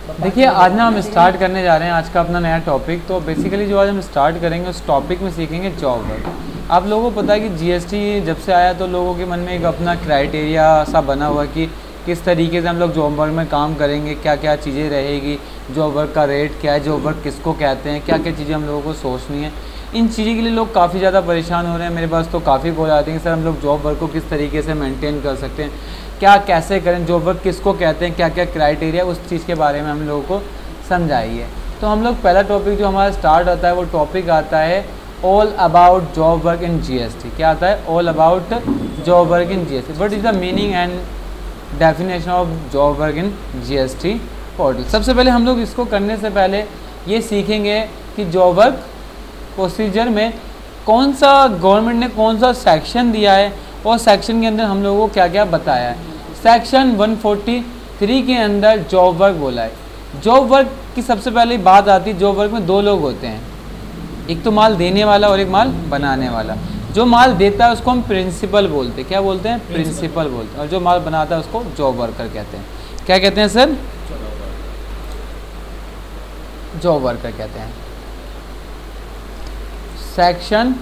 देखिए आज ना हम स्टार्ट करने जा रहे हैं आज का अपना नया टॉपिक। तो बेसिकली जो आज हम स्टार्ट करेंगे उस टॉपिक में सीखेंगे जॉब वर्क। आप लोगों को पता है कि जीएसटी जब से आया तो लोगों के मन में एक अपना क्राइटेरिया सा बना हुआ कि किस तरीके से हम लोग जॉब वर्क में काम करेंगे, क्या क्या चीज़ें रहेगी, जॉब वर्क का रेट क्या है, जॉब वर्क किसको कहते हैं, क्या क्या चीज़ें हम लोगों को सोचनी है। इन चीज़ों के लिए लोग काफ़ी ज़्यादा परेशान हो रहे हैं। मेरे पास तो काफ़ी कॉल आते हैं कि सर हम लोग जॉब वर्क को किस तरीके से मेंटेन कर सकते हैं, क्या कैसे करें, जॉब वर्क किसको कहते हैं, क्या क्या क्राइटेरिया, उस चीज़ के बारे में हम लोगों को समझाइए। तो हम लोग पहला टॉपिक जो हमारा स्टार्ट होता है वो टॉपिक आता है all about job work in GST. क्या आता है? All about job work in GST. What is the meaning and definition of job work in GST portal. सबसे पहले हम लोग इसको करने से पहले ये सीखेंगे कि जॉब वर्क प्रोसीजर में कौन सा गवर्नमेंट ने कौन सा सेक्शन दिया है और सेक्शन के अंदर हम लोगों को क्या क्या बताया है। सेक्शन 143 के अंदर जॉब वर्क बोला है। जॉब वर्क की सबसे पहले बात आती है, जॉब वर्क में दो लोग होते हैं, एक तो माल देने वाला और एक माल बनाने वाला। जो माल देता है उसको हम प्रिंसिपल बोलते हैं। क्या बोलते हैं? प्रिंसिपल बोलते हैं। और जो माल बनाता है उसको जॉब वर्कर कहते हैं। क्या कहते हैं सर? जॉब वर्कर कहते हैं। सेक्शन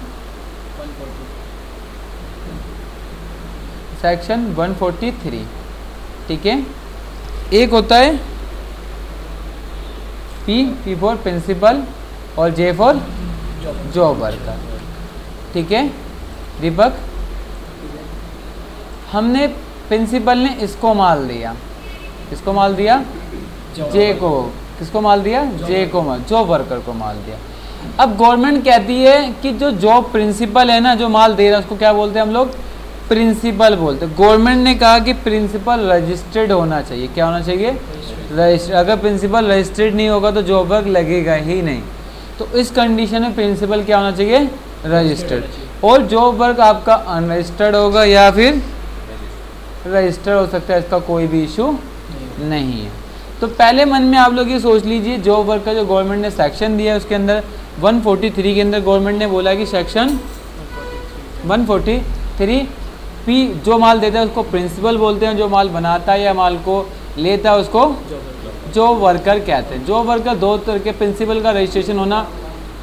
143, ठीक है। एक होता है पी फॉर प्रिंसिपल और जे फॉर जॉब वर्कर, ठीक है। दीपक, हमने प्रिंसिपल ने इसको माल दिया, किसको माल दिया? जे को। किसको माल दिया? जे को माल, जॉब वर्कर को माल दिया। अब गवर्नमेंट कहती है कि जो जॉब प्रिंसिपल है ना, जो माल दे रहा है उसको क्या बोलते हैं हम लोग? प्रिंसिपल बोलते हैं। गवर्नमेंट ने कहा कि प्रिंसिपल रजिस्टर्ड होना चाहिए। क्या होना चाहिए? रजिस्टर्ड। अगर प्रिंसिपल रजिस्टर्ड नहीं होगा तो जॉब वर्क लगेगा ही नहीं। तो इस कंडीशन में प्रिंसिपल क्या होना चाहिए? रजिस्टर्ड। और जॉब वर्क आपका अनरजिस्टर्ड होगा या फिर रजिस्टर्ड हो सकता है, इसका कोई भी इशू नहीं है। तो पहले मन में आप लोग ये सोच लीजिए, जॉब वर्क का जो गवर्नमेंट ने सेक्शन दिया है उसके अंदर 143 के अंदर गवर्नमेंट ने बोला कि सेक्शन 143 पी, जो माल देता है उसको प्रिंसिपल बोलते हैं, जो माल बनाता है या माल को लेता है उसको जॉब वर्कर कहते हैं। जॉब वर्कर दो तरह के, प्रिंसिपल का रजिस्ट्रेशन होना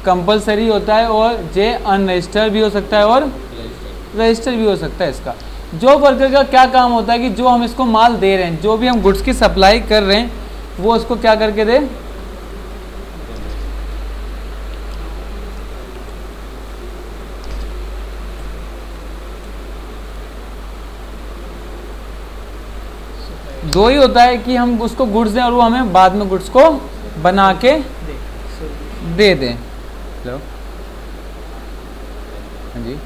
कंपलसरी होता है और जे अनरजिस्टर्ड भी हो सकता है और रजिस्टर भी हो सकता है। इसका जॉब वर्कर का क्या काम होता है कि जो हम इसको माल दे रहे हैं, जो भी हम गुड्स की सप्लाई कर रहे हैं वो उसको क्या करके दे? दो ही होता है कि हम उसको गुड्स दें और वो हमें बाद में गुड्स को बना के दे दें। हेलो, हाँ जी,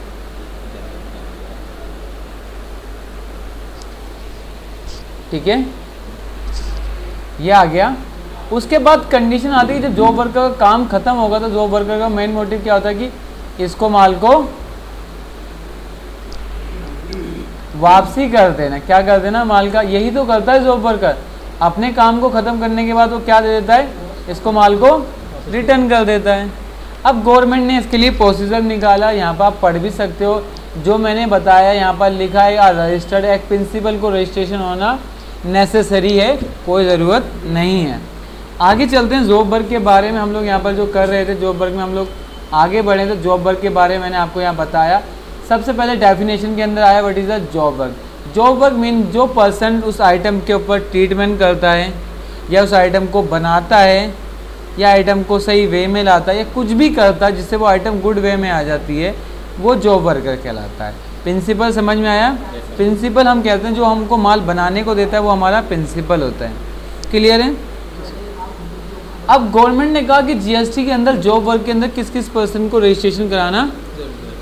ठीक है, ये आ गया। उसके बाद कंडीशन आती है जब जॉब वर्कर का काम खत्म होगा तो जॉब वर्कर का मेन मोटिव क्या होता है कि इसको माल को वापसी कर देना। क्या कर देना? माल का। यही तो करता है जॉब वर्कर। अपने काम को ख़त्म करने के बाद वो क्या दे देता है? इसको माल को रिटर्न कर देता है। अब गवर्नमेंट ने इसके लिए प्रोसीजर निकाला, यहाँ पर आप पढ़ भी सकते हो। जो मैंने बताया यहाँ पर लिखा है रजिस्टर्ड। एक प्रिंसिपल को रजिस्ट्रेशन होना नेसेसरी है, कोई ज़रूरत नहीं है। आगे चलते हैं जॉब वर्क के बारे में। हम लोग यहाँ पर जो कर रहे थे जॉब वर्क में, हम लोग आगे बढ़े तो जॉब वर्क के बारे में मैंने आपको यहाँ बताया। सबसे पहले डेफिनेशन के अंदर आया what is the job work. Job work mean जो पर्सन उस आइटम के ऊपर ट्रीटमेंट करता है या उस आइटम को बनाता है या आइटम को सही वे में लाता है या कुछ भी करता है जिससे वो आइटम गुड वे में आ जाती है, वो जॉब वर्कर कहलाता है। प्रिंसिपल समझ में आया? प्रिंसिपल हम कहते हैं जो हमको माल बनाने को देता है वो हमारा प्रिंसिपल होता है। क्लियर है? अब गवर्नमेंट ने कहा कि जीएसटी के अंदर जॉब वर्क के अंदर किस किस पर्सन को रजिस्ट्रेशन कराना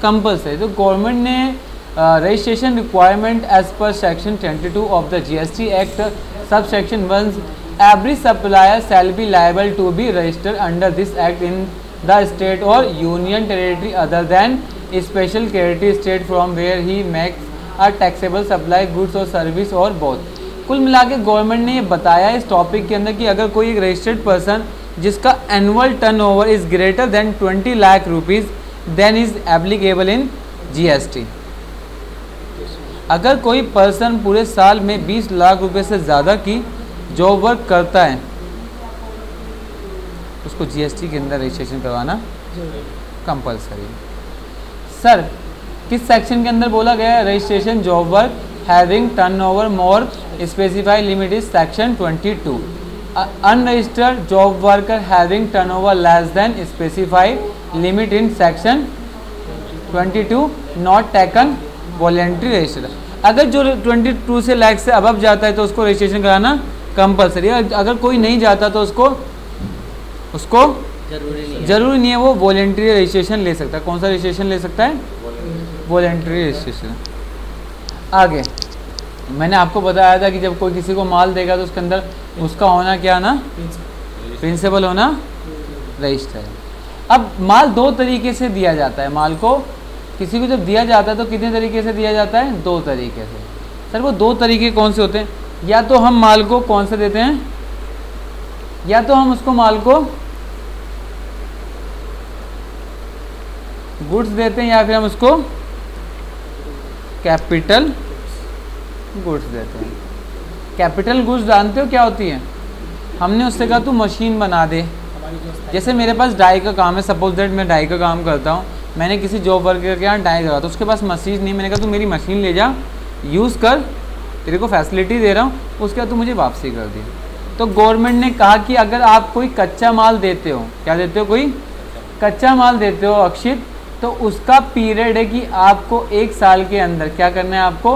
कंपल्सरी। तो गवर्नमेंट ने registration requirement as per section 22 of the GST act sub section 1 every supplier shall be liable to be registered under this act in the state और union territory other than special territory state from where he makes a taxable supply goods और service और both. कुल मिला के government ने ये बताया इस टॉपिक के अंदर कि अगर कोई एक रजिस्टर्ड पर्सन जिसका annual turnover is greater than 20 lakh rupees then is applicable in GST. अगर कोई पर्सन पूरे साल में 20 लाख रुपए से ज़्यादा की जॉब वर्क करता है उसको जीएसटी के अंदर रजिस्ट्रेशन करवाना कंपलसरी। सर किस सेक्शन के अंदर बोला गया है registration job work having turnover more specified limit is section 22। Unregistered job worker having turnover less than specified limit in section 22 not taken voluntary register. अगर जो 22 से लाख से अबव जाता है तो उसको रजिस्ट्रेशन कराना कंपलसरी है। अगर कोई नहीं जाता तो उसको जरूरी नहीं है, वो वॉलेंट्री रजिस्ट्रेशन ले सकता है। कौन सा रजिस्ट्रेशन ले सकता है? Voluntary registration. आगे मैंने आपको बताया था कि जब कोई किसी को माल देगा तो उसके अंदर उसका होना क्या ना, प्रिंसिपल होना रजिस्टर। अब माल दो तरीके से दिया जाता है। माल को किसी को जब दिया जाता है तो कितने तरीके से दिया जाता है? दो तरीके से। सर वो दो तरीके कौन से होते हैं? या तो हम माल को कौन से देते हैं, या तो हम उसको माल को गुड्स देते हैं, या फिर हम उसको कैपिटल गुड्स देते हैं। कैपिटल गुड्स जानते हो क्या होती है? हमने उससे कहा तू मशीन बना दे। जैसे मेरे पास डाई का काम है, सपोज दैट मैं डाई का काम करता हूँ, मैंने किसी जॉब वर्कर के यहाँ डाई करा तो उसके पास मशीन नहीं, मैंने कहा तू मेरी मशीन ले जा, यूज़ कर, तेरे को फैसिलिटी दे रहा हूँ, उसके बाद तू मुझे वापसी कर दी। तो गवर्नमेंट ने कहा कि अगर आप कोई कच्चा माल देते हो, क्या देते हो? कोई कच्चा माल देते हो अक्षित, तो उसका पीरियड है कि आपको 1 साल के अंदर क्या करना है, आपको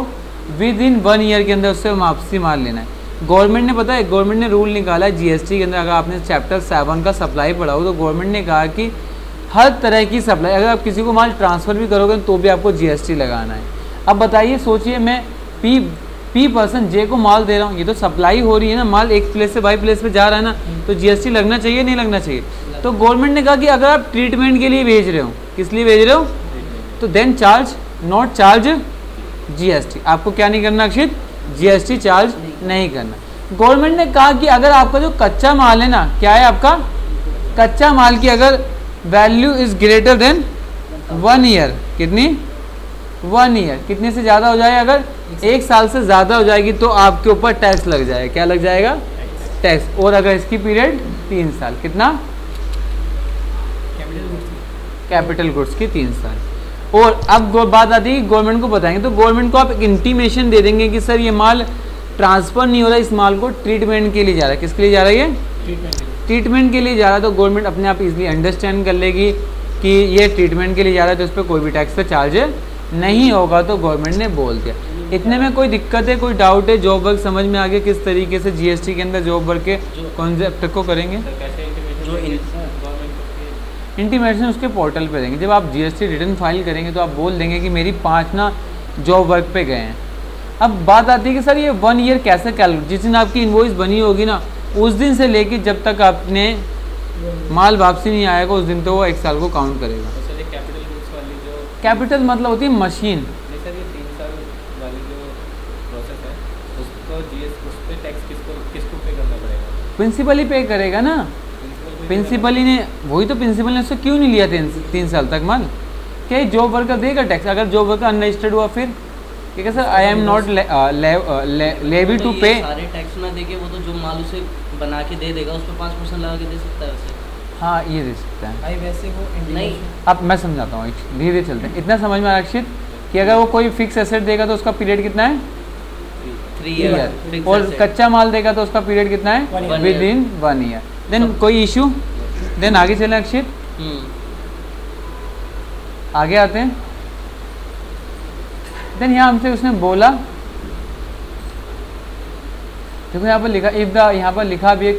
विद इन 1 ईयर के अंदर उससे वापसी माल लेना है। गवर्नमेंट ने पता है, गवर्नमेंट ने रूल निकाला है जीएसटी के अंदर। अगर आपने चैप्टर 7 का सप्लाई पढ़ा हो तो गवर्नमेंट ने कहा कि हर तरह की सप्लाई, अगर आप किसी को माल ट्रांसफ़र भी करोगे तो भी आपको जीएसटी लगाना है। अब बताइए, सोचिए मैं पी पर्सन जे को माल दे रहा हूँ, ये तो सप्लाई हो रही है ना, माल एक प्लेस से बाई प्लेस पे जा रहा है ना, तो जीएसटी लगना चाहिए नहीं लगना चाहिए? तो गवर्नमेंट ने कहा कि अगर आप ट्रीटमेंट के लिए भेज रहे हो, किस लिए भेज रहे हो, तो then charge not charge GST. आपको क्या नहीं करना अक्षित? जीएसटी चार्ज नहीं करना। गवर्नमेंट ने कहा कि अगर आपका जो कच्चा माल है ना, क्या है आपका कच्चा माल की अगर value is greater then 1 year, कितनी? 1 ईयर, कितने से ज़्यादा हो जाए? अगर 1 साल से ज़्यादा हो जाएगी तो आपके ऊपर टैक्स लग जाएगा। क्या लग जाएगा? टैक्स। और अगर इसकी पीरियड 3 साल, कितना? कैपिटल गुड्स की 3 साल। और अब बात आती है कि गवर्नमेंट को बताएंगे, तो गवर्नमेंट को आप एक इंटीमेशन दे देंगे कि सर ये माल ट्रांसफ़र नहीं हो रहा, इस माल को ट्रीटमेंट के लिए जा रहा है। किसके लिए जा रहा है? ये ट्रीटमेंट के लिए जा रहा है। तो गवर्नमेंट अपने आप इजीली अंडरस्टैंड कर लेगी कि ये ट्रीटमेंट के लिए जा रहा है, तो उस पर कोई भी टैक्स पे चार्ज नहीं होगा। तो गवर्नमेंट ने बोल दिया। इतने में कोई दिक्कत है, कोई डाउट है? जॉब वर्क समझ में आ गया किस तरीके से जीएसटी के अंदर जॉब वर्क के कॉन्सेप्ट को करेंगे? इंटीमेशन उसके पोर्टल पे देंगे। जब आप जीएसटी रिटर्न फाइल करेंगे तो आप बोल देंगे कि मेरी 5 ना जॉब वर्क पे गए हैं। अब बात आती है कि सर ये 1 ईयर कैसे कैलकुलेट? जिस दिन आपकी इनवॉइस बनी होगी ना, उस दिन से लेके जब तक आपने माल वापसी नहीं आएगा उस दिन तो वो 1 साल को काउंट करेगा। कैपिटल मतलब होती है मशीन। सर ये 3 साल वाली जो प्रोसेस है उसको उस पे टैक्स किसको पे करना पड़ेगा? प्रिंसिपल ही पे करेगा ना। प्रिंसिपल ही ने, वही तो प्रिंसिपल ने उससे क्यों नहीं लिया 3 साल तक माल? क्या जॉब वर्कर देगा टैक्स? अगर जॉब वर्कर अनरजिस्टर्ड हुआ फिर ठीक है sir, I am not levy to pay. सारे टैक्स ना देके वो तो जो माल उसे बना के दे देगा उस पर 5% लगा के दे सकता है वैसे। हाँ ये दे सकता है। वैसे वो नहीं, अब मैं समझाता हूँ, धीरे धीरे चलते हैं। इतना समझ में आरक्षित कि अगर वो कोई फिक्स एसेट देगा तो उसका पीरियड कितना है? 3 ईयर। और कच्चा माल देगा तो उसका पीरियड कितना है? With in 1 year. देन कोई इशू? देन आगे चलें अक्षित, आगे आते हैं। देन यहाँ हमसे उसने बोला, देखो यहाँ पर लिखा इफ द, यहाँ पर लिखा भी है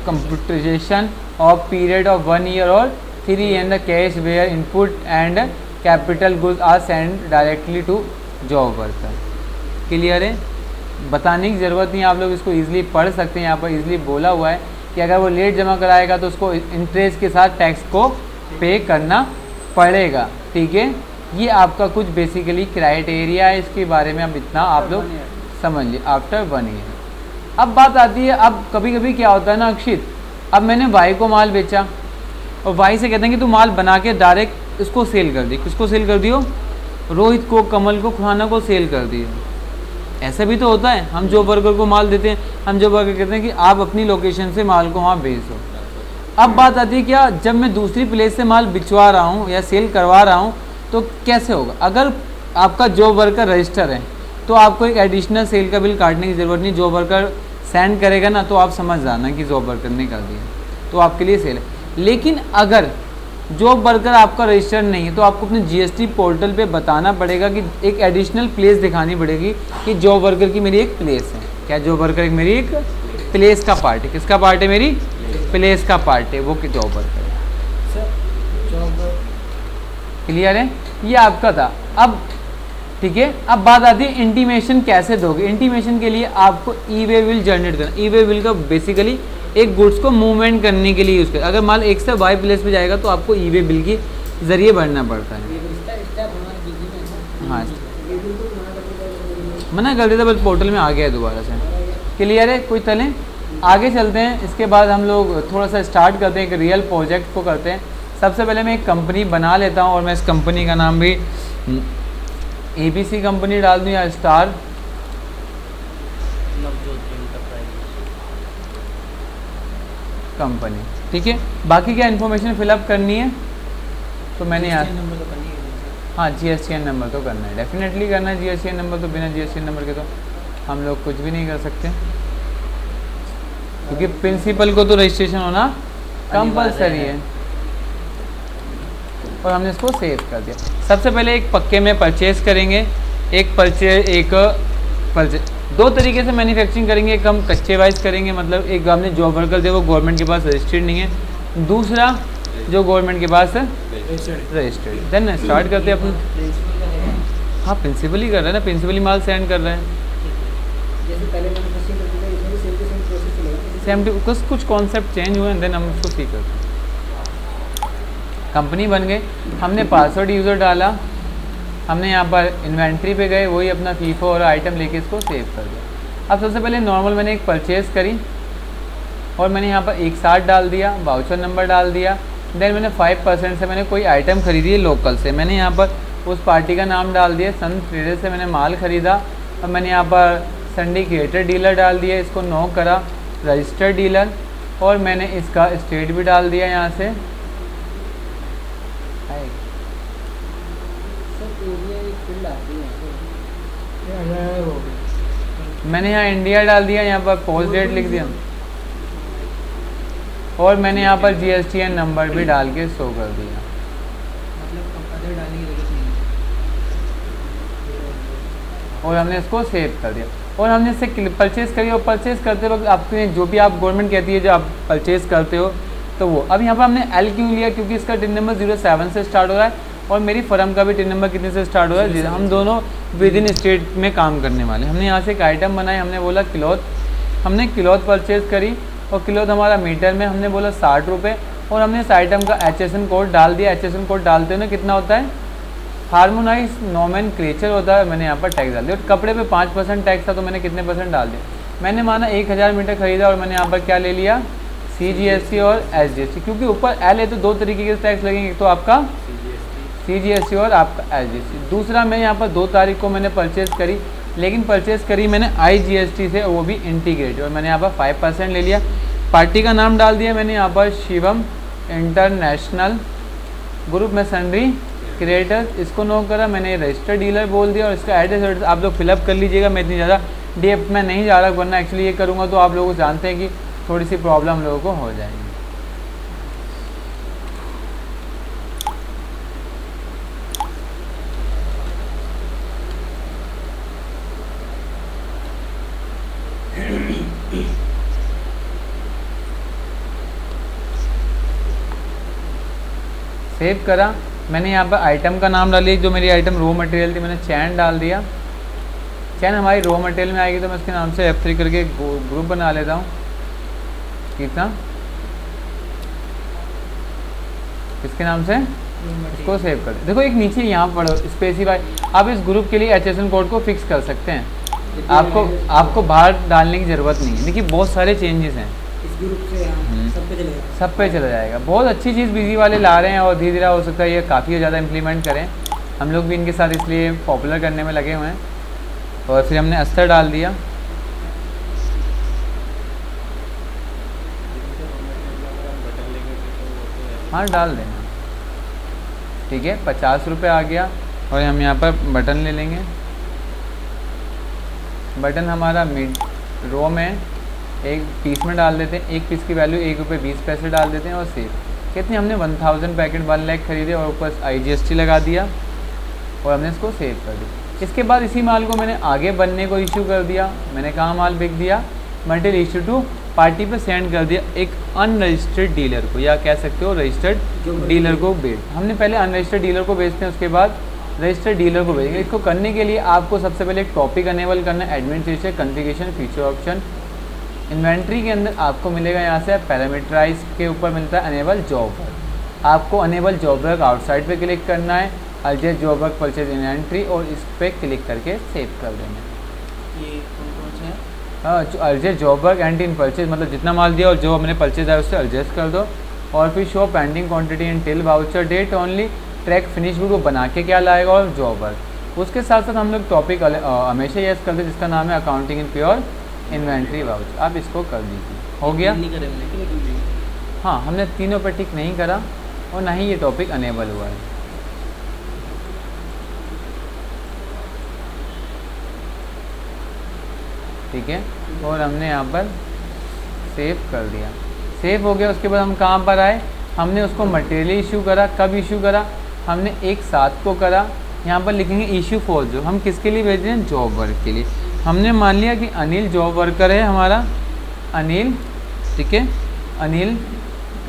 computerisation of period of 1 year और 3 and the case where input and capital goods are send directly to job worker. Clear है? बताने की ज़रूरत नहीं, आप लोग इसको इजीली पढ़ सकते हैं। यहाँ पर इजीली बोला हुआ है कि अगर वो लेट जमा कराएगा तो उसको इंटरेस्ट के साथ टैक्स को पे करना पड़ेगा। ठीक है, ये आपका कुछ बेसिकली क्राइटेरिया है, इसके बारे में अब इतना आप लोग समझ लिए। आफ्टर 1 ईयर अब बात आती है, अब कभी कभी क्या होता है ना अक्षित, अब मैंने वाई को माल बेचा और वाई से कहते हैं कि तू माल बना के डायरेक्ट इसको सेल कर दी। किसको सेल कर दियो? रोहित को, कमल को, खुराना को सेल कर दियो। ऐसा भी तो होता है। हम जॉब वर्कर को माल देते हैं, हम जॉब वर्कर कहते हैं कि आप अपनी लोकेशन से माल को वहाँ भेज दो। अब बात आती है क्या, जब मैं दूसरी प्लेस से माल बिचवा रहा हूँ या सेल करवा रहा हूँ तो कैसे होगा। अगर आपका जॉब वर्कर रजिस्टर है तो आपको एक एडिशनल सेल का बिल काटने की ज़रूरत नहीं, जॉब वर्कर सेंड करेगा ना तो आप समझ जाना कि जॉब वर्कर ने कर दिया तो आपके लिए सेल है। लेकिन अगर जॉब वर्कर आपका रजिस्टर नहीं है तो आपको अपने जीएसटी पोर्टल पे बताना पड़ेगा कि एक एडिशनल प्लेस दिखानी पड़ेगी कि जॉब वर्कर की मेरी एक प्लेस है। क्या जॉब वर्कर एक मेरी एक प्लेस का पार्ट है, किसका पार्ट है, मेरी प्लेस का पार्ट है, वो जॉब वर्कर है। क्लियर है, ये आपका था। अब ठीक है, अब बात आती है इंटीमेशन कैसे दोगे। इंटीमेशन के लिए आपको ई वे बिल जनरेट करना। ई वे बिल का बेसिकली एक गुड्स को मूवमेंट करने के लिए यूज़ कर, अगर माल एक से वाई प्लेस पे जाएगा तो आपको ई वे बिल के ज़रिए भरना पड़ता है। हाँ मना कर देता, बस पोर्टल में आ गया है दोबारा से। क्लियर है, कोई चलें आगे चलते हैं। इसके बाद हम लोग थोड़ा सा स्टार्ट करते हैं, एक रियल प्रोजेक्ट को करते हैं। सबसे पहले मैं एक कंपनी बना लेता हूँ और मैं इस कंपनी का नाम भी ABC कंपनी डाल दूँ या स्टार कंपनी, ठीक है। बाकी क्या इन्फॉर्मेशन फिलअप करनी है तो मैंने यहाँ हाँ GSTN नंबर तो करना है, डेफिनेटली करना है GSTN नंबर, तो बिना GSTN नंबर के तो हम लोग कुछ भी नहीं कर सकते, क्योंकि प्रिंसिपल को तो रजिस्ट्रेशन होना कंपलसरी है। और हमने इसको सेव कर दिया। सबसे पहले एक पक्के में परचेज करेंगे, एक परचेज दो तरीके से मैन्युफैक्चरिंग करेंगे। एक हम कच्चे वाइज करेंगे, मतलब एक हमने जॉब वर्कर थे वो गवर्नमेंट के पास रजिस्टर्ड नहीं है, दूसरा जो गवर्नमेंट के पास है रजिस्टर्ड। देन स्टार्ट करते हैं अपन। हाँ प्रिंसिपल ही कर रहे हैं ना, प्रिंसिपल ही माल सेंड कर रहे हैं। सेम कुछ कॉन्सेप्ट चेंज हुए हैं, देन हम उसको सीख करते हैं। कंपनी बन गई, हमने पासवर्ड यूज़र डाला, हमने यहाँ पर इन्वेंट्री पे गए, वही अपना फीफो और आइटम लेके इसको सेव कर दिया। अब सबसे पहले नॉर्मल मैंने एक परचेज़ करी और मैंने यहाँ पर 160 डाल दिया, वाउचर नंबर डाल दिया। देन मैंने 5% से मैंने कोई आइटम खरीदी है लोकल से, मैंने यहाँ पर उस पार्टी का नाम डाल दिया, सन ट्रेडर से मैंने माल ख़रीदा और मैंने यहाँ पर सिंडिकेटेड डीलर डाल दिया, इसको नो करा रजिस्टर्ड डीलर, और मैंने इसका स्टेट भी डाल दिया यहाँ से। मैंने यहाँ इंडिया डाल दिया, यहाँ पर पोस्ट डेट लिख दिया और मैंने यहाँ पर GSTN नंबर भी डाल के शो कर दिया। और हमने इसको सेव कर दिया और हमने इससे परचेज़ करी। और परचेज़ करते वक्त आपके जो भी आप गवर्नमेंट कहती है जो आप परचेज़ करते हो तो वो, अब यहाँ पर हमने L क्यों लिया, क्योंकि इसका टिन नंबर 07 से स्टार्ट हो रहा है और मेरी फर्म का भी टिन नंबर कितने से स्टार्ट हो रहा है। हम दोनों विद इन स्टेट में काम करने वाले। हमने यहाँ से एक आइटम बनाई, हमने बोला क्लॉथ, हमने क्लॉथ परचेज़ करी और क्लॉथ हमारा मीटर में हमने बोला 60 रुपये और हमने इस आइटम का HSN कोड डाल दिया। HSN कोड डालते हुए कितना होता है, हार्मोनाइज नोमेनक्लेचर होता है, मैंने यहाँ पर टैक्स डाल दिया। और कपड़े पे 5% टैक्स था तो मैंने कितने % डाल दिया, मैंने माना 1000 मीटर खरीदा और मैंने यहाँ पर क्या ले लिया, CGST और SGST, क्योंकि ऊपर L है तो दो तरीके के टैक्स लगेंगे, एक तो आपका CGST और आपका SGST। दूसरा मैं यहाँ पर 2 तारीख को मैंने परचेज़ करी, लेकिन परचेज़ करी मैंने IGST से, वो भी इंटीग्रेटेड, और मैंने यहाँ पर 5% ले लिया। पार्टी का नाम डाल दिया मैंने यहाँ पर शिवम इंटरनेशनल ग्रुप में सन्ड्री क्रिएटर्स, इसको नो करा, मैंने रजिस्टर्ड डीलर बोल दिया। और इसका एड्रेस आप लोग फिलअप कर लीजिएगा, मैं इतनी ज़्यादा डेप्थ में नहीं जा रहा, वरना एक्चुअली ये करूँगा तो आप लोग जानते हैं कि थोड़ी सी प्रॉब्लम लोगों को हो जाएगी। सेव करा, मैंने यहाँ पर आइटम का नाम डाली, जो मेरी आइटम रॉ मटेरियल थी मैंने चैन डाल दिया। चैन हमारी रॉ मटेरियल में आएगी तो मैं इसके नाम से F3 करके ग्रुप बना लेता हूँ। कितना, इसके नाम से इसको सेव कर। देखो एक नीचे यहाँ पर स्पेसिफाई, आप इस ग्रुप के लिए HSN कोड को फिक्स कर सकते हैं, आपको बाहर डालने की ज़रूरत नहीं है। देखिए बहुत सारे चेंजेस हैं, इस ग्रुप से सब पे चला जाएगा। बहुत अच्छी चीज़ बिजी वाले ला रहे हैं और धीरे धीरे हो सकता है ये काफ़ी ज़्यादा इम्प्लीमेंट करें। हम लोग भी इनके साथ इसलिए पॉपुलर करने में लगे हुए हैं। और फिर हमने अस्तर डाल दिया, हाँ डाल देना, ठीक है। 50 रुपये आ गया। और हम यहाँ पर बटन ले लेंगे, बटन हमारा मिड रो में एक पीस में डाल देते हैं, एक पीस की वैल्यू 1 रुपये 20 पैसे डाल देते हैं और सेव। कितने हमने 1000 पैकेट 1 लाख खरीदे और ऊपर IGST लगा दिया और हमने इसको सेव कर दिया। इसके बाद इसी माल को मैंने आगे बनने को इशू कर दिया। मैंने कहाँ माल बिक दिया, मटेरियल इशू टू पार्टी पे सेंड कर दिया एक अनरजिस्टर्ड डीलर को, या कह सकते हो रजिस्टर्ड डीलर को भेज। हमने पहले अनरजिस्टर्ड डीलर को भेजते हैं, उसके बाद रजिस्टर्ड डीलर को भेजेंगे। इसको करने के लिए आपको सबसे पहले एक टॉपिक अनेबल करना है, administration configuration feature option. Inventory के अंदर आपको मिलेगा यहाँ से पैरामीटराइज के ऊपर मिलता है अनेबल जॉब वर्क। आपको अनेबल जॉब वर्क आउटसाइड पे क्लिक करना है, अलजेट जॉब वर्क परचेज इन्वेंट्री, और इस पर क्लिक करके सेव कर देना है। ये कौन से हैं? हाँ, जो अलजेट job work and in purchase, मतलब जितना माल दिया और जो हमने परचेज है उससे एडजस्ट कर दो। और फिर show pending quantity in till voucher date only, track finish good को बना के क्या लाएगा और जॉब वर्क। उसके साथ साथ हम लोग टॉपिक हमेशा यस करते हैं जिसका नाम है accounting in pure inventory voucher. आप इसको कर दीजिए, हो गया। नहीं करे हमने। हाँ, हमने तीनों पर टिक नहीं करा और ना ही ये टॉपिक अनेबल हुआ है। ठीक है, और हमने यहाँ पर सेव कर दिया। सेव हो गया। उसके बाद हम कहाँ पर आए, हमने उसको मटेरियल इशू करा। कब इशू करा, हमने 1/7 को करा। यहाँ पर लिखेंगे इशू फॉर जो, हम किसके लिए भेज रहे हैं, जॉब वर्क के लिए। हमने मान लिया कि अनिल जॉब वर्कर है हमारा, अनिल, ठीक है, अनिल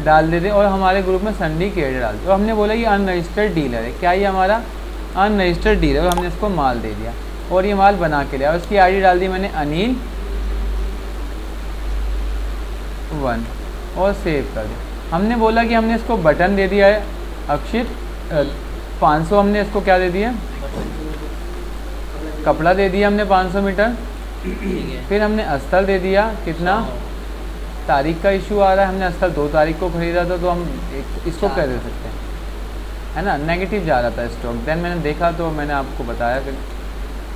डाल देते और हमारे ग्रुप में संडी केड डाल दे। और हमने बोला ये अनरजिस्टर्ड डीलर है, क्या ये हमारा अनरजिस्टर्ड डीलर, और हमने इसको माल दे दिया और ये माल बना के लिया। उसकी ID डाल दी मैंने अनिल 1 और सेव कर दिया। हमने बोला कि हमने इसको बटन दे दिया है अक्षित 500, हमने इसको क्या दे दिया, कपड़ा दे दिया हमने 500 मीटर। फिर हमने अस्तर दे दिया, कितना, तारीख का इशू आ रहा है, हमने अस्तर 2 तारीख को खरीदा था तो हम इसको क्या दे सकते हैं, है ना, नेगेटिव जा रहा था स्टॉक। देन मैंने देखा तो मैंने आपको बताया फिर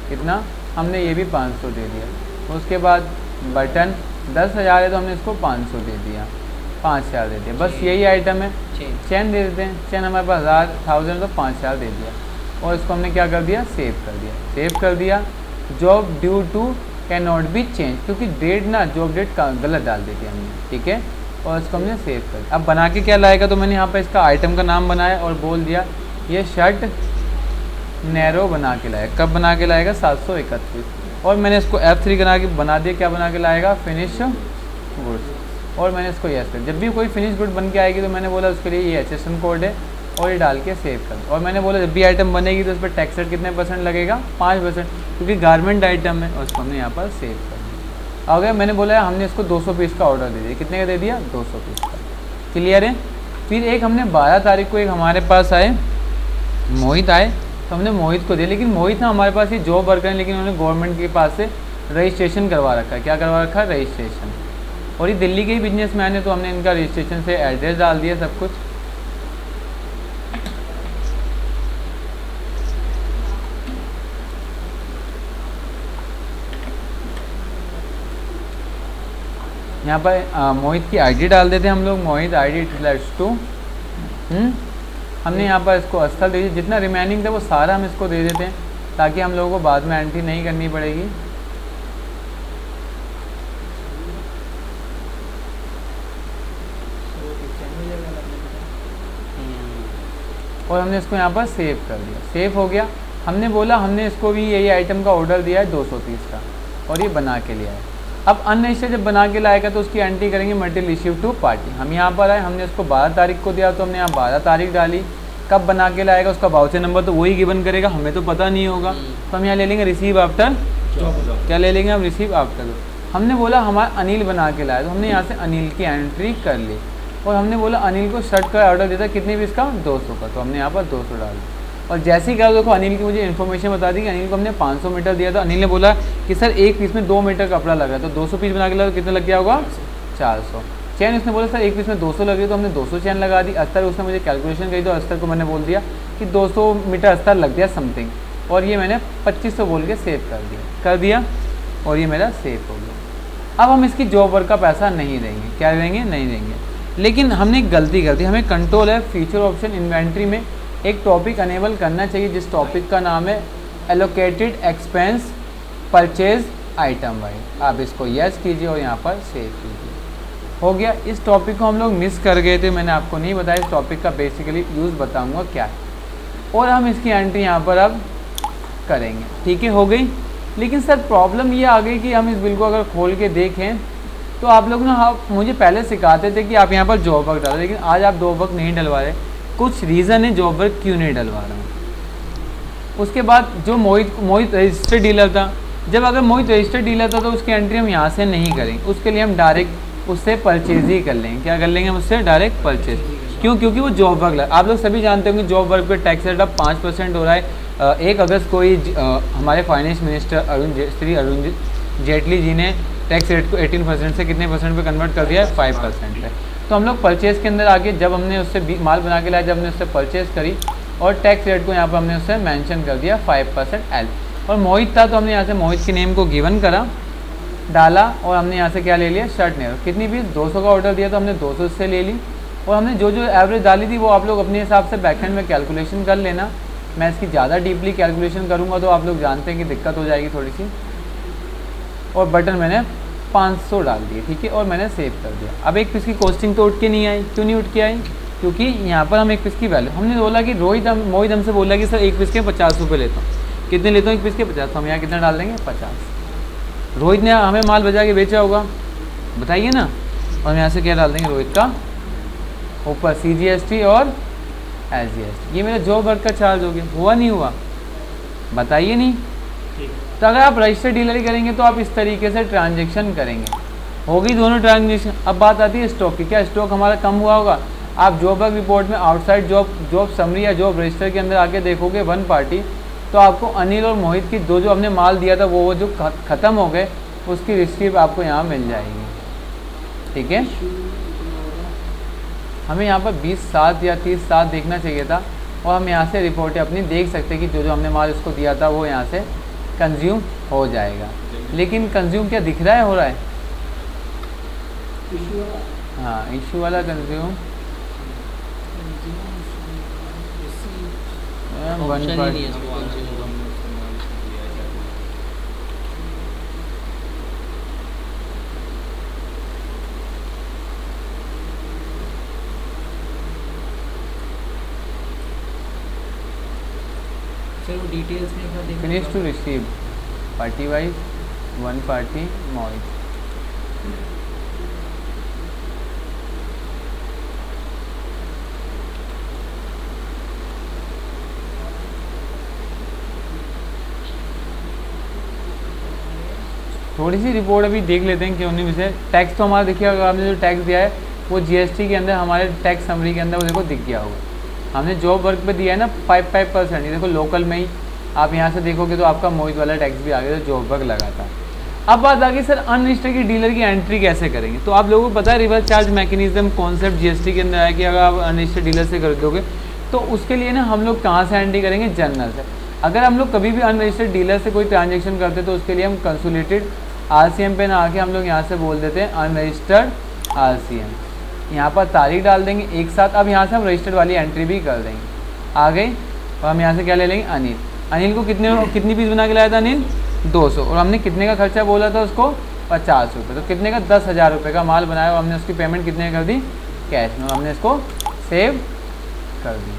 कितना, हमने ये भी 500 दे दिया। उसके बाद बटन 10,000 है तो हमने इसको 500 दे दिया, 5,000 दे दिया। बस यही आइटम है। चेन दे देते हैं, चेन हमारे पास 1000 तो 5,000 दे दिया और इसको हमने क्या कर दिया, सेव कर दिया। सेव कर दिया। Job due to can not be change, क्योंकि डेट ना जॉब डेट का गलत डाल दी थी हमने, ठीक है, और इसको हमने सेव कर दिया। अब बना के क्या लाएगा, तो मैंने यहाँ पर इसका आइटम का नाम बनाया और बोल दिया ये शर्ट नैरो बना के लाएगा। कब बना के लाएगा, 731। और मैंने इसको F3 बना दिया, क्या बना के लाएगा, फिनिश गुड्स। और मैंने इसको यस कर, जब भी कोई फिनिश गुड बन के आएगी तो मैंने बोला उसके लिए ये HSN कोड है और ये डाल के सेव कर। और मैंने बोला जब भी आइटम बनेगी तो उस पर टैक्स रेट कितने % लगेगा, 5%, क्योंकि गारमेंट आइटम है। और उसको हमने यहाँ पर सेव कर दिया। आ गया। मैंने बोला हमने इसको 200 पीस का ऑर्डर दे दिया, कितने का दे दिया, 200 पीस का। क्लियर है। फिर एक हमने 12 तारीख को एक हमारे पास आए मोहित आए तो हमने मोहित को दिया, लेकिन मोहित ना हमारे पास ये जॉब वर्कर है, लेकिन उन्होंने गवर्नमेंट के पास से रजिस्ट्रेशन करवा रखा है। क्या करवा रखा है, रजिस्ट्रेशन। और ये दिल्ली के ही बिजनेसमैन है तो हमने इनका रजिस्ट्रेशन से एड्रेस डाल दिया, सब कुछ। यहाँ पर मोहित की ID डाल देते हैं हम लोग, मोहित ID /2। हमने यहाँ पर इसको अस्तर दे दिया, जितना रिमेनिंग था वो सारा हम इसको दे देते हैं ताकि हम लोगों को बाद में एंट्री नहीं करनी पड़ेगी। और हमने इसको यहाँ पर सेव कर दिया। सेव हो गया। हमने बोला हमने इसको भी यही आइटम का ऑर्डर दिया है 230 का और ये बना के लिया है। अब अनरजिस्टर्ड जब बना के लाएगा तो उसकी एंट्री करेंगे मटेरियल इश्यू टू पार्टी। हम यहाँ पर आए, हमने उसको 12 तारीख को दिया तो हमने यहाँ 12 तारीख डाली। कब बना के लाएगा उसका वाउचर नंबर तो वही गिवन करेगा, हमें तो पता नहीं होगा, तो हम यहाँ ले लेंगे रिसीव आफ्टर, क्या ले लेंगे हम, रिसीव आफ्टर। हमने बोला हमारा अनिल बना के लाया तो हमने यहाँ से अनिल की एंट्री कर ली। और हमने बोला अनिल को शर्ट का ऑर्डर देता कितने पीस का, 200 का, तो हमने यहाँ पर 200 डाल दिया। और जैसे ही क्या देखो अनिल की मुझे इन्फॉर्मेशन बता दी कि अनिल को हमने 500 मीटर दिया था। अनिल ने बोला कि सर एक पीस में 2 मीटर कपड़ा लगा, तो 200 पीस बना के लगा तो कितना लग गया होगा, 400। चैन उसने बोला सर एक पीस में 200 लगे तो हमने 200 चैन लगा दी। अस्तर उसने मुझे कैलकुलेशन कही तो अस्तर को मैंने बोल दिया कि 200 मीटर अस्तर लग गया समथिंग, और ये मैंने 2500 बोल के सेव कर दिया और ये मेरा सेव हो गया। अब हम इसकी जॉब वर्क का पैसा नहीं देंगे, क्या देंगे, नहीं देंगे, लेकिन हमने एक गलती कर दी, हमें कंट्रोल है फ्यूचर ऑप्शन इन्वेंट्री में एक टॉपिक अनेबल करना चाहिए जिस टॉपिक का नाम है allocated expense purchase item wise. आप इसको यस कीजिए और यहाँ पर सेव कीजिए। हो गया। इस टॉपिक को हम लोग मिस कर गए थे, मैंने आपको नहीं बताया। इस टॉपिक का बेसिकली यूज़ बताऊँगा क्या है और हम इसकी एंट्री यहाँ पर अब करेंगे। ठीक है, हो गई। लेकिन सर प्रॉब्लम ये आ गई कि हम इस बिल को अगर खोल के देखें तो आप लोग ना, आप मुझे पहले सिखाते थे कि आप यहाँ पर जॉब वर्क डालो, लेकिन आज आप जॉब वर्क नहीं डलवा रहे। कुछ रीज़न है जॉब वर्क क्यों नहीं डलवा रहा हूँ। उसके बाद जो मोहित रजिस्टर्ड डीलर था, जब अगर मोहित रजिस्टर्ड डीलर था तो उसकी एंट्री हम यहाँ से नहीं करेंगे, उसके लिए हम डायरेक्ट उससे परचेज ही कर लेंगे। क्या कर लेंगे हम उससे? Direct purchase. क्यों? क्योंकि वो जॉब वर्क, आप लोग सभी जानते होंगे जॉब वर्क पे टैक्स रेट अब 5% हो रहा है। 1 अगस्त को ही हमारे फाइनेंस मिनिस्टर श्री अरुण जेटली जी ने टैक्स रेट को 18% से कितने परसेंट पे कन्वर्ट कर दिया है? 5% पे। तो हम लोग परचेज़ के अंदर आके जब हमने उससे माल बना के लाया, जब हमने उससे परचेज़ करी और टैक्स रेट को यहाँ पर हमने उससे मेंशन कर दिया 5% एल। और मोहित था तो हमने यहाँ से मोहित के नेम को गिवन करा, डाला और हमने यहाँ से क्या ले लिया? Shirt name. कितनी पीस? 200 का ऑर्डर दिया तो हमने 200 से ले ली। और हमने जो जो एवरेज डाली थी वो आप लोग अपने हिसाब से बैकएंड में कैलकुलेशन कर लेना। मैं इसकी ज़्यादा डीपली कैलकुलेशन करूँगा तो आप लोग जानते हैं कि दिक्कत हो जाएगी थोड़ी सी। और बटन मैंने 500 डाल दिए, ठीक है, और मैंने सेव कर दिया। अब एक पीस की कॉस्टिंग तो उठ के नहीं आई। क्यों नहीं उठ के आई? क्योंकि यहाँ पर हम एक पीस की वैल्यू, हमने बोला कि मोहित हमसे बोला कि सर एक पीस के 50 रुपये लेता हूँ। कितने लेता हूँ? एक पीस के 50। तो हम यहाँ कितना डाल देंगे? 50। रोहित ने हमें माल बजा के बेचा होगा, बताइए ना। और हम यहाँ से क्या डाल देंगे? रोहित का ऊपर CGST और SGST। ये मेरा जॉब वर्क का चार्ज हो गया। हुआ नहीं हुआ? बताइए नहीं। तो अगर आप रजिस्टर्ड डीलर ही करेंगे तो आप इस तरीके से ट्रांजेक्शन करेंगे। हो गई दोनों ट्रांजेक्शन। अब बात आती है स्टॉक की। क्या स्टॉक हमारा कम हुआ होगा? आप जॉब वर्क रिपोर्ट में आउटसाइड जॉब समरी या जॉब रजिस्टर के अंदर आके देखोगे 1 पार्टी, तो आपको अनिल और मोहित की जो हमने माल दिया था वो जो ख़त्म हो गए उसकी रिसीव आपको यहाँ मिल जाएगी। ठीक है, हमें यहाँ पर 20/7 या 30/7 देखना चाहिए था और हम यहाँ से रिपोर्टें अपनी देख सकते हैं कि जो हमने माल उसको दिया था वो यहाँ से कंज्यूम हो जाएगा। लेकिन कंज्यूम क्या दिख रहा है? हो रहा है। हाँ, इशू वाला कंज्यूम ऑप्शन ही नहीं है इसमें consume का। सर वो डिटेल्स में एक बार देखना। Finish to receive party wise 1 party Mohit. थोड़ी सी रिपोर्ट अभी देख लेते हैं कि उन्हीं में से टैक्स तो हमारा देखिए, अगर आपने जो टैक्स दिया है वो GST के अंदर हमारे टैक्स समरी के अंदर वो देखो दिख गया होगा। हमने जॉब वर्क पे दिया है ना 5%। ये देखो लोकल में ही आप यहाँ से देखोगे तो आपका मोहित वाला टैक्स भी आ गया, तो जॉब वर्क लगा था। अब बात आ गई सर अनरजिस्टर्ड की डीलर की एंट्री कैसे करेंगे। तो आप लोगों को पता है reverse charge mechanism concept GST के अंदर है कि अगर आप अनरजिस्टर्ड डीलर से कर दोगे तो उसके लिए ना हम लोग कहाँ से एंट्री करेंगे? जर्नल से। अगर हम लोग कभी भी अनरजिस्टर्ड डीलर से कोई ट्रांजेक्शन करते तो उसके लिए हम कंसोलिडेटेड RCM पे ना आके हम लोग यहाँ से बोल देते हैं अनरजिस्टर्ड RCM। यहाँ पर तारीख डाल देंगे एक साथ। अब यहाँ से हम रजिस्टर्ड वाली एंट्री भी कर देंगे। आ गई। और हम यहाँ से क्या ले लेंगे? अनिल। अनिल को कितनी पीस बना के लाया था अनिल? 200। और हमने कितने का खर्चा बोला था उसको? 50 रुपये। तो कितने का? 10,000 रुपये का माल बनाया और हमने उसकी पेमेंट कितने कर दी? कैश में। हमने इसको सेव कर दी।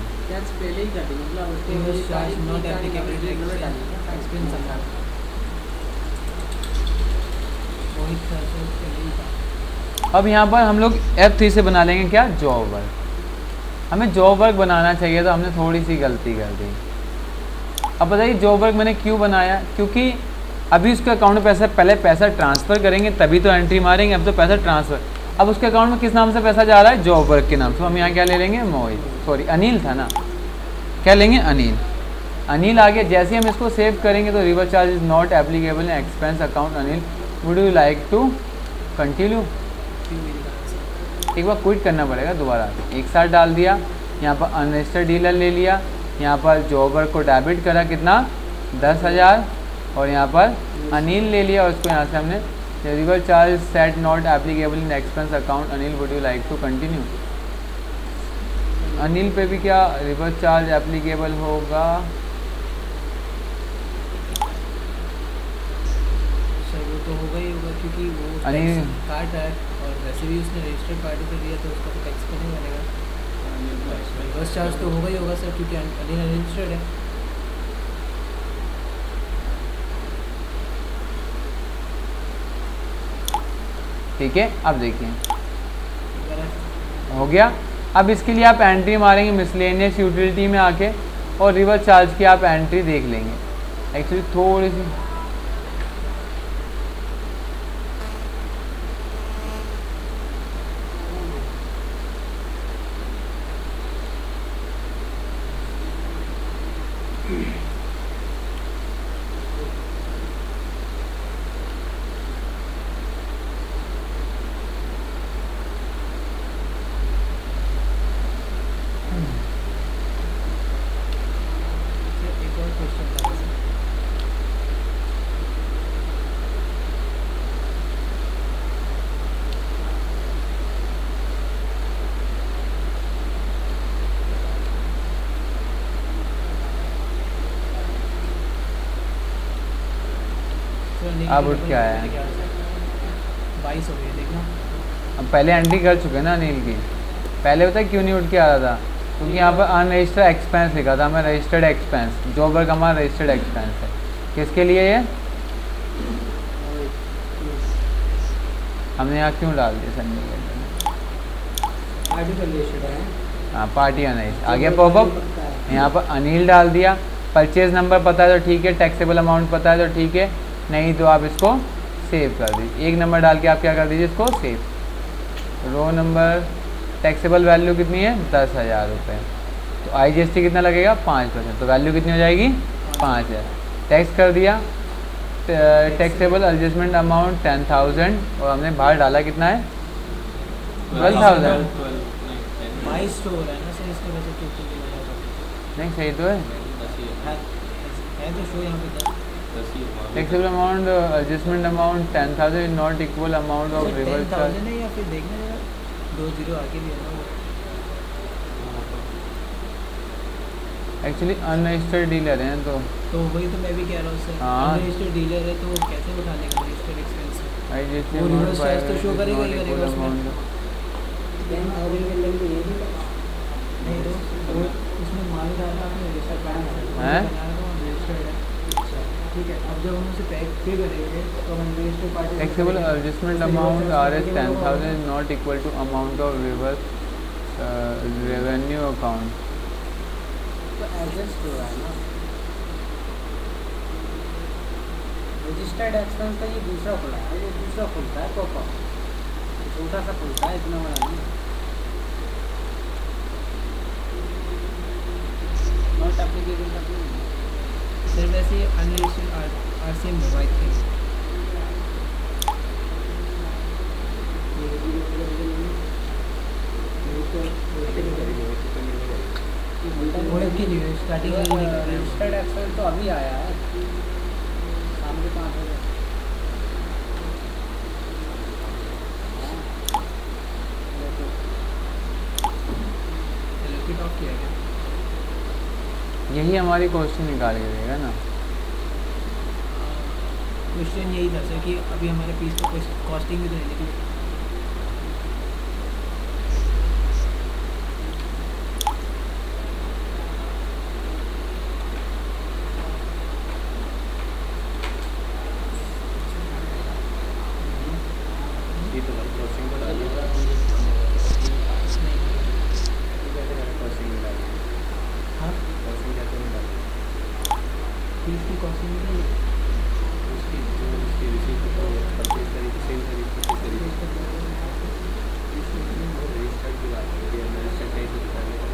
अब यहाँ पर हम लोग F3 से बना लेंगे क्या? Job work. हमें जॉब वर्क बनाना चाहिए तो हमने थोड़ी सी गलती कर दी। अब बताइए जॉब वर्क मैंने क्यों बनाया? क्योंकि अभी उसके अकाउंट में पहले पैसा ट्रांसफ़र करेंगे तभी तो एंट्री मारेंगे। अब तो पैसा ट्रांसफ़र, अब उसके अकाउंट में किस नाम से पैसा जा रहा है? जॉब वर्क के नाम से। हम यहाँ क्या ले लेंगे? मोहित, सॉरी अनिल था ना, क्या लेंगे? अनिल। अनिल आ गया। जैसे हम इसको सेव करेंगे तो reverse charge is not applicable in expense account Anil, would you like to continue? एक बार क्विट करना पड़ेगा दोबारा। एक साथ डाल दिया। यहाँ पर अनरजिस्टर्ड डीलर ले लिया। यहाँ पर जॉब वर्क को डेबिट करा कितना? 10,000। और यहाँ पर अनिल ले लिया और उसको यहाँ से हमने The river charge set not applicable in expense account. Anil, would you like to continue? Anil पे भी क्या रिवर चार्ज एप्लीकेबल होगा? सर वो तो होगा ही होगा क्योंकि वो अनिल कार्ड है और वैसे भी उसने रजिस्टर्ड पार्टी पे दिया तो उसका तो टैक्स पे नहीं बनेगा। रिवर्स चार्ज तो होगा ही होगा सर क्योंकि अनिल रजिस्टर्ड है। ठीक है, अब देखिए हो गया। अब इसके लिए आप एंट्री मारेंगे मिसलेनियस यूटिलिटी में आके और रिवर चार्ज की आप एंट्री देख लेंगे। एक्चुअली थोड़ी सी अब उठ के आया है। 22 हो गई देखना। अब पहले एंट्री कर चुके ना अनिल की। पहले पता है क्यों नहीं उठ के आ रहा था? क्योंकि यहाँ पर अनरजिस्टर्ड एक्सपेंस लिखा था। मैं रजिस्टर्ड एक्सपेंस जो वर्क हमारा रजिस्टर्ड एक्सपेंस है। किसके लिए ये हमने यहाँ क्यों डाल दिया सर? हाँ पार्टी अनरजिस्टर्ड आ गया पॉपअप। यहाँ पर अनिल डाल दिया। परचेज नंबर पता है तो ठीक है, टैक्सेबल अमाउंट पता है तो ठीक है, नहीं तो आप इसको सेव कर दीजिए। एक नंबर डाल के आप क्या कर दीजिए इसको save. Row number taxable value कितनी है? 10,000 रुपये। तो IGST कितना लगेगा? 5%। तो वैल्यू कितनी हो जाएगी? 5,000। टैक्स कर दिया। टैक्सेबल एडजस्टमेंट अमाउंट 10,000 और हमने बाहर डाला कितना है? 12,000। 22 तो हो रहा है ना सर इसके वजह से नहीं सही तो है तो शो यहाँ पे taxable amount adjustment amount 10,000 is not equal amount of reverse charge. है या फिर देखना जरा 2 0 आगे भी है ना वो। एक्चुअली अनरजिस्टर्ड डीलर हैं तो वही तो मैं भी कह रहा हूँ सर। हाँ। अनरजिस्टर्ड डीलर है तो कैसे उठा लेगा रजिस्टर्ड एक्सपेंस? IGST वो रिवर्स चार्ज तो शो करेगा ही रिवर्स में। नहीं तो वो उसमें माल डाला आपने रजिस्टर्ड बैंक हैं? रजिस्टर्ड है। ठीक है, अब जब हम उसे पे करेंगे तो हम registered party taxable adjustment amount RS 10,000 is not equal to amount of reverse revenue account. तो एडजस्ट हो रहा है ना। रजिस्टर्ड एक्सपेंस का ये दूसरा खुला है, ये दूसरा खुलता है पॉपअप, छोटा सा खुलता है, इतना बड़ा नहीं। नॉट एप्लीकेबल का सर वैसे अनरजिस्टर्ड RCM मोबाइल थे। स्टार्टिंग रजिस्टर्ड एक्सपेंस तो अभी आया है शाम के 5 बजे। यही हमारी क्वेश्चन निकाल के देगा ना। क्वेश्चन यही था सर कि अभी हमारे पीस को कॉस्टिंग भी तो नहीं निकली। ये तो भाई क्रॉसिंग को डालिएगा। क्रॉसिंग में डालिए। हाँ क्रॉसिंग कैसे में डालिए? पीस की कॉस्टिंग भी नहीं उसकी रिसीट को परचेज तरीके सेम तरीके से रजिस्टर्ड की बात है, रजिस्टर्ड टाइप में दिखा देगा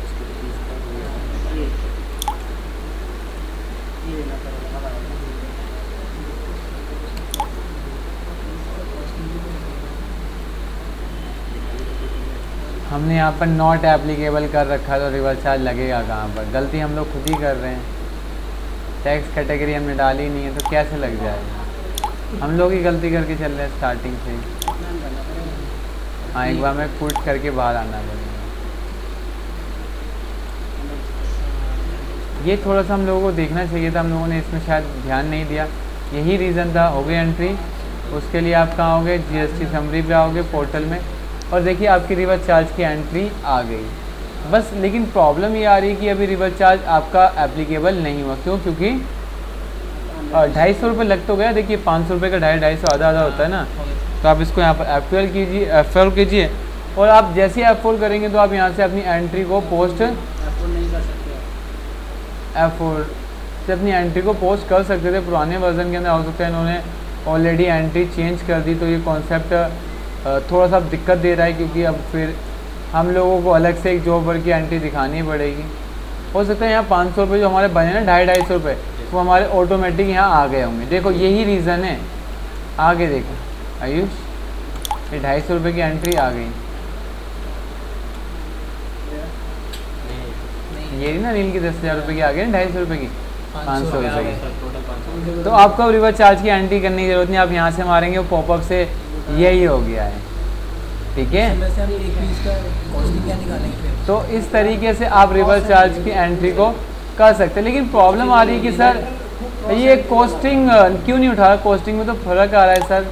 उसको पीस का हो गया। ये लेना पड़ेगा। हमने यहाँ पर नॉट एप्लीकेबल कर रखा है तो रिवर्स चार्ज लगेगा कहाँ पर? गलती हम लोग खुद ही कर रहे हैं। टैक्स कैटेगरी हमने डाली नहीं है तो कैसे लग जाएगा? हम लोग ही गलती करके चल रहे हैं स्टार्टिंग से ही। प्लान करना पड़ेगा। हाँ, एक बार मैं क्विट करके बाहर आना पड़ेगा। ये थोड़ा सा हम लोगों को देखना चाहिए था, हम लोगों ने इसमें शायद ध्यान नहीं दिया। यही रीज़न था। हो गई एंट्री, उसके लिए आप कहाँ होगे, जीएसटी समरी पे आओगे पोर्टल में, और देखिए आपकी रिवर्स चार्ज की एंट्री आ गई। बस लेकिन प्रॉब्लम ये आ रही है कि अभी रिवर्स चार्ज आपका एप्लीकेबल नहीं हुआ। क्यों? क्योंकि 250 रुपये लग तो गया। देखिए 500 रुपये का 250 आधा आधा होता है ना। तो आप इसको यहाँ पर F12 कीजिए, F4 कीजिए, और आप जैसे ही F4 करेंगे तो आप यहाँ से अपनी एंट्री को पोस्ट F4 नहीं कर सकते आप। F4 से अपनी एंट्री को पोस्ट कर सकते थे। पुराने वर्जन के अंदर हो सकता है इन्होंने ऑलरेडी एंट्री चेंज कर दी, तो ये कॉन्सेप्ट थोड़ा सा दिक्कत दे रहा है, क्योंकि अब फिर हम लोगों को अलग से एक जॉब वर्क की एंट्री दिखानी पड़ेगी। हो सकता है यहाँ 500 रुपये जो हमारे बने ना 250 रुपये, वो हमारे ऑटोमेटिक यहाँ आ गए होंगे। देखो यही रीज़न है। आगे देखो आयुष, ये 250 रुपये की एंट्री आ गई। ये रही ना नील की 10,000 रुपये की आ गई ना, 250 रुपये की 500 रुपये की। टोटल 500। तो आपको अब रिवर्स चार्ज की एंट्री करने की ज़रूरत नहीं, आप यहाँ से मारेंगे वो पॉपअप से यही हो गया है। ठीक है, वैसे हम एक पीस का कॉस्टिंग क्या निकालेंगे फिर? तो इस तरीके से आप रिवर्स चार्ज की एंट्री को कर सकते हैं। लेकिन प्रॉब्लम आ रही है कि सर ये कॉस्टिंग क्यों नहीं उठा रहा। कॉस्टिंग में तो फ़र्क आ रहा है सर,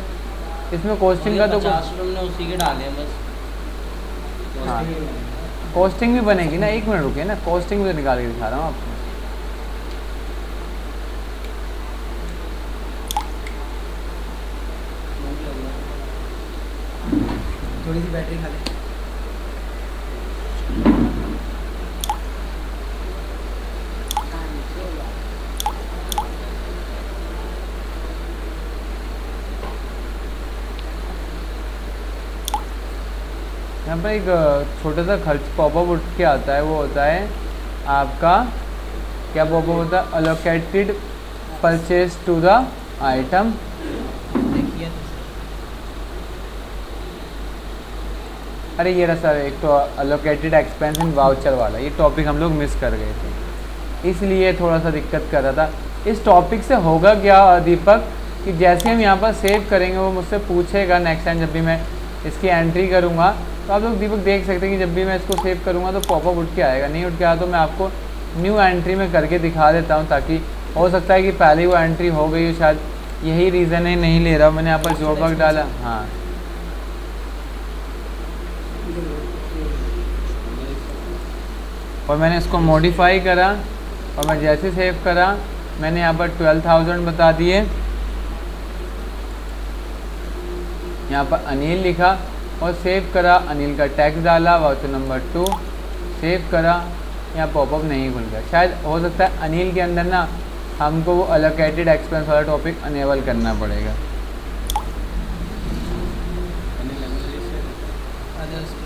इसमें कॉस्टिंग का तो 50 रुपये हमने उसी के डाले हैं बस। हाँ, कॉस्टिंग भी बनेगी ना। 1 मिनट रुके ना, कॉस्टिंग भी तो निकाल के दिखा रहा हूँ आपको। थोड़ी सी बैटरी खा ले। यहाँ पर एक छोटा सा खर्च पॉपअप उठ के आता है, वो होता है आपका क्या पॉपअप होता है, allocated purchase to the item. देखिए अरे ये रहा सर, एक तो अलोकेटेड एक्सपेंस एंड वाउचर वाला, ये टॉपिक हम लोग मिस कर गए थे, इसलिए थोड़ा सा दिक्कत कर रहा था। इस टॉपिक से होगा क्या दीपक, कि जैसे हम यहाँ पर सेव करेंगे वो मुझसे पूछेगा नेक्स्ट टाइम जब भी मैं इसकी एंट्री करूँगा। तो आप लोग दीपक देख सकते हैं कि जब भी मैं इसको सेव करूँगा तो पॉपअप उठ के आएगा। नहीं उठ के आया तो मैं आपको न्यू एंट्री में करके दिखा देता हूँ, ताकि हो सकता है कि पहले ही वो एंट्री हो गई हो, शायद यही रीज़न है नहीं ले रहा हूँ। मैंने यहाँ पर जॉब वर्क डाला, हाँ, और मैंने इसको मॉडिफाई करा, और मैं जैसे सेव करा मैंने यहाँ पर 12,000 बता दिए, यहाँ पर अनिल लिखा और सेव करा। अनिल का टैक्स डाला, वाउचर नंबर 2 सेव करा। यहाँ पॉपअप नहीं खुल गया। शायद हो सकता है अनिल के अंदर ना हमको वो अलोकेटेड एक्सपेंस वाला टॉपिक अनेबल करना पड़ेगा। अदर स्टेट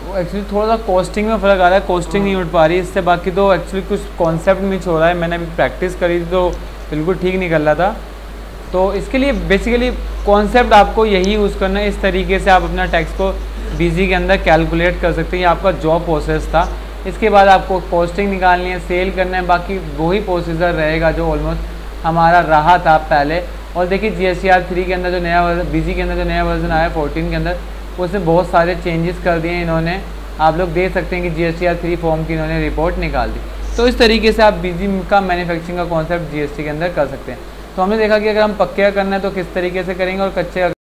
वो एक्चुअली थोड़ा सा कॉस्टिंग में फ़र्क आ रहा है, कॉस्टिंग नहीं उठ पा रही इससे। बाकी तो एक्चुअली कुछ कॉन्सेप्ट मिस हो रहा है। मैंने अभी प्रैक्टिस करी थी तो बिल्कुल ठीक निकल रहा था। तो इसके लिए बेसिकली कॉन्सेप्ट आपको यही यूज़ करना है। इस तरीके से आप अपना टैक्स को बीजी के अंदर कैलकुलेट कर सकते हैं। ये आपका जॉब प्रोसेस था। इसके बाद आपको कॉस्टिंग निकालनी है, सेल करना है, बाकी वही प्रोसीजर रहेगा जो ऑलमोस्ट हमारा रहा था पहले। और देखिए GSTR 3 के अंदर जो नया वर्जन, बीजी के अंदर जो नया वर्जन आया 14 के अंदर, उसमें बहुत सारे चेंजेस कर दिए इन्होंने। आप लोग देख सकते हैं कि GSTR 3 फॉर्म की इन्होंने रिपोर्ट निकाल दी। तो इस तरीके से आप बीजी का मैन्युफैक्चरिंग का कॉन्सेप्ट जीएसटी के अंदर कर सकते हैं। तो हमने देखा कि अगर हम पक्के का करना है तो किस तरीके से करेंगे और कच्चे का